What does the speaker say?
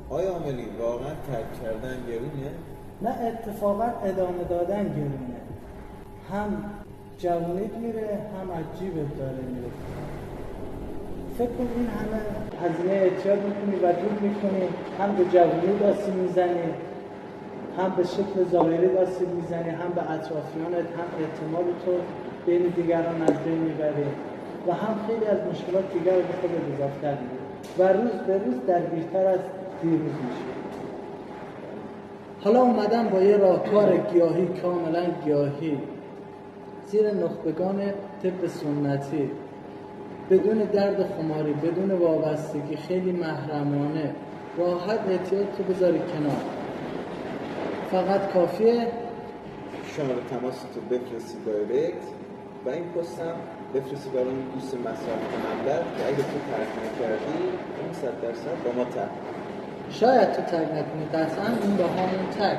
آیا عاملی واقعا ترک کردن گرونه؟ نه، اتفاقا ادامه دادن گرونه. هم جوانیت میره، هم از جیبت داره میره. فکر کن این همه هزینه احتیاط میکنی و دود میکنی، هم به جوانیت آسیب میزنی، هم به شکل ظاهری آسیب میزنی، هم به اطرافیانت، هم اعتماد تو بین دیگران از بین میبری و هم خیلی از مشکلات دیگر رو به خودت اضافه می‌کنی و روز به روز درگیرتر از دیروز میشی. حالا اومدن با یه راهکار گیاهی، کاملا گیاهی، زیر نخبگان طب سنتی، بدون درد خماری، بدون وابستگی، خیلی محرمانه، راحت احتیاط تو بذاری کنار. فقط کافیه شماره تماس تو بفرستی دایرکت و این پستم بفرستی برای اون دوست مصرف کننده که اگه تو ترک نکردی اون 100% با ما ترک. شاید تو ترک نکنی، قطعا اون با همون ترک.